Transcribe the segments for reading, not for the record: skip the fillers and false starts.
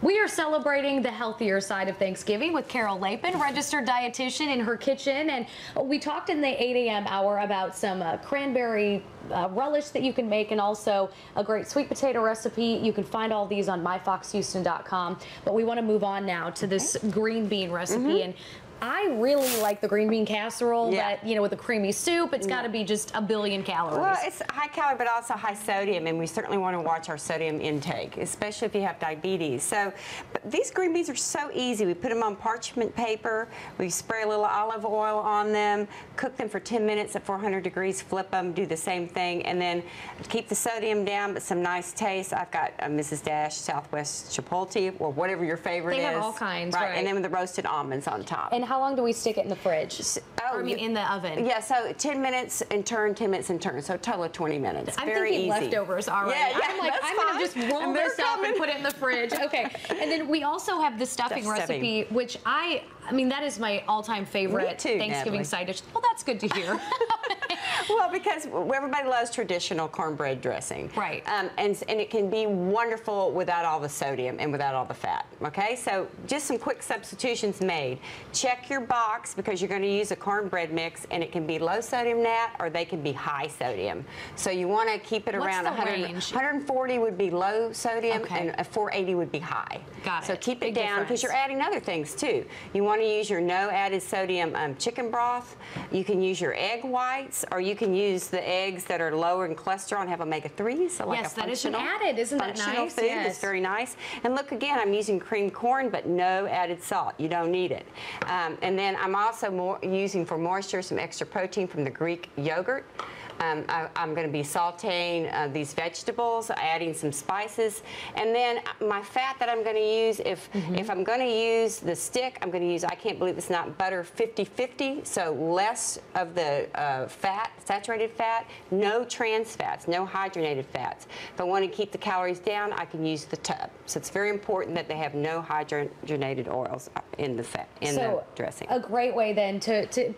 We are celebrating the healthier side of Thanksgiving with Carol Lapin, registered dietitian, in her kitchen. And we talked in the 8 a.m. hour about some cranberry relish that you can make, and also a great sweet potato recipe. You can find all these on myfoxhouston.com. But we want to move on now to this green bean recipe. And I really like the green bean casserole, but, you know, with a creamy soup, it's got to be just a billion calories. Well, it's high calorie, but also high sodium, and we certainly want to watch our sodium intake, especially if you have diabetes. So, but these green beans are so easy. We put them on parchment paper, we spray a little olive oil on them, cook them for 10 minutes at 400 degrees, flip them, do the same thing, and then keep the sodium down, but some nice taste. I've got Mrs. Dash Southwest Chipotle, or whatever your favorite is. They have all kinds, right? And then with the roasted almonds on top. And how long do we stick it in the fridge? I mean, in the oven. Yeah, so 10 minutes and turn, 10 minutes and turn. So a total of 20 minutes. I'm very thinking easy. leftovers already. Yeah, I'm like, I'm going to just roll this up and put it in the fridge. Okay. And then we also have the stuffing recipe, which I mean, that is my all-time favorite Thanksgiving side dish. Well, that's good to hear. Well, because everybody loves traditional cornbread dressing. Right. And it can be wonderful without all the sodium and without all the fat. Okay, so just some quick substitutions made. Check your box, because you're going to use a cornbread mix, and it can be low sodium nat, or they can be high sodium. So you want to keep it around 140 would be low sodium, and 480 would be high. Got it. So keep it down, because you're adding other things too. You want to use your no added sodium chicken broth. You can use your egg whites, or you can use the eggs that are lower in cholesterol and have omega-3s. So like yes, that is an added. Isn't that nice? Food. Yes. It's very nice. And look, again, I'm using creamed corn, but no added salt. You don't need it. And then I'm also using for moisture some extra protein from the Greek yogurt. I'm going to be sauteing these vegetables, adding some spices, and then my fat that I'm going to use, if I'm going to use the stick, I'm going to use, I can't believe it's not butter, 50-50, so less of the fat, saturated fat, no trans fats, no hydrogenated fats. If I want to keep the calories down, I can use the tub. So it's very important that they have no hydrogenated oils in the fat, in the dressing. A great way then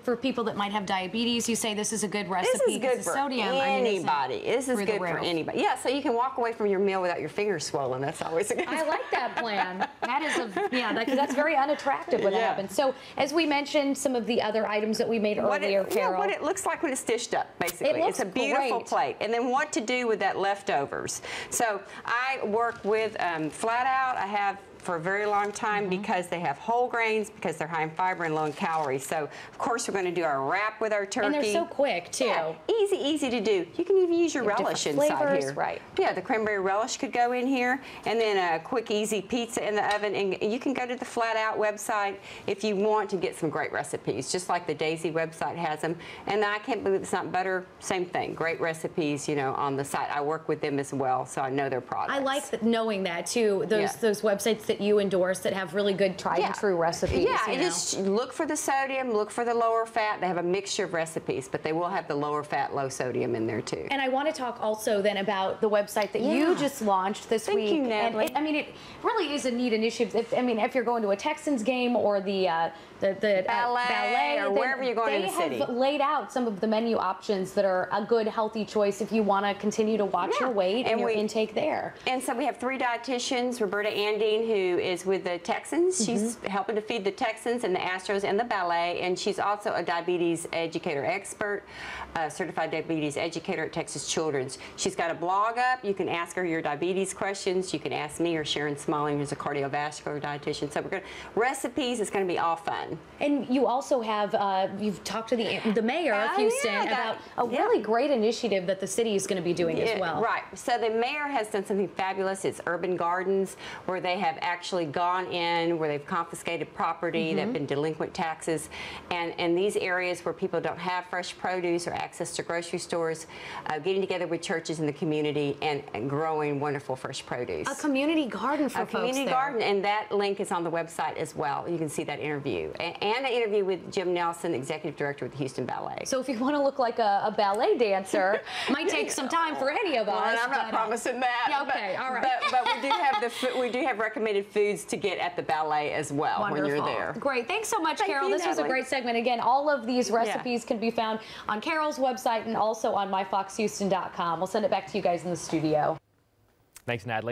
for people that might have diabetes, you say this is a good recipe. This is good for sodium. anybody. This is good for anybody. Yeah, so you can walk away from your meal without your fingers swollen. That's always a good I like that plan. That is that's very unattractive when that happens. So as we mentioned, some of the other items that we made earlier, Carol. Yeah, what it looks like when it's dished up, basically. It's a beautiful plate. And then what to do with that leftovers. So I work with Flat Out. I have for a very long time because they have whole grains, because they're high in fiber and low in calories. So, of course, we're going to do our wrap with our turkey. And they're so quick, too. Yeah, easy to do. You can even use your relish inside here. Right. Yeah, the cranberry relish could go in here, and then a quick, easy pizza in the oven. And you can go to the Flat Out website if you want to get some great recipes, just like the Daisy website has them. And I can't believe it's not butter. Same thing. Great recipes, you know, on the site. I work with them as well, so I know their products. I like knowing that, too. Those websites that you endorse that have really good tried and true recipes. Yeah, you just look for the sodium, look for the lower fat. They have a mixture of recipes, but they will have the lower fat, low sodium in there too. And I want to talk also then about the website that you just launched this week. Thank you, Natalie. And I mean, it really is a neat initiative. If you're going to a Texans game or the ballet or wherever you're going in the city, they have laid out some of the menu options that are a good, healthy choice if you want to continue to watch your weight and your intake there. And so we have 3 dietitians, Roberta Andine, who is with the Texans. She's helping to feed the Texans and the Astros and the ballet, and she's also a diabetes educator expert, certified diabetes educator at Texas Children's. She's got a blog up. You can ask her your diabetes questions. You can ask me or Sharon Smalling, who's a cardiovascular dietitian. So we're going to recipes. It's going to be all fun. And you also have you've talked to the mayor of Houston about a really great initiative that the city is going to be doing as well. Right. So the mayor has done something fabulous. It's urban gardens, where they have actually gone in, where they've confiscated property, they've been delinquent taxes, and in these areas where people don't have fresh produce or access to grocery stores, getting together with churches in the community and growing wonderful fresh produce. A community garden for folks. A community garden, and that link is on the website as well. You can see that interview. And an interview with Jim Nelson, executive director with the Houston Ballet. So if you want to look like a ballet dancer, might take some time for any of us. Well, I'm not promising that. Yeah, okay, all right. But we do have recommended foods to get at the ballet as well when you're there. Great. Thanks so much, Carol. This was a great segment. Again, all of these recipes can be found on Carol's website and also on myfoxhouston.com. We'll send it back to you guys in the studio. Thanks, Natalie.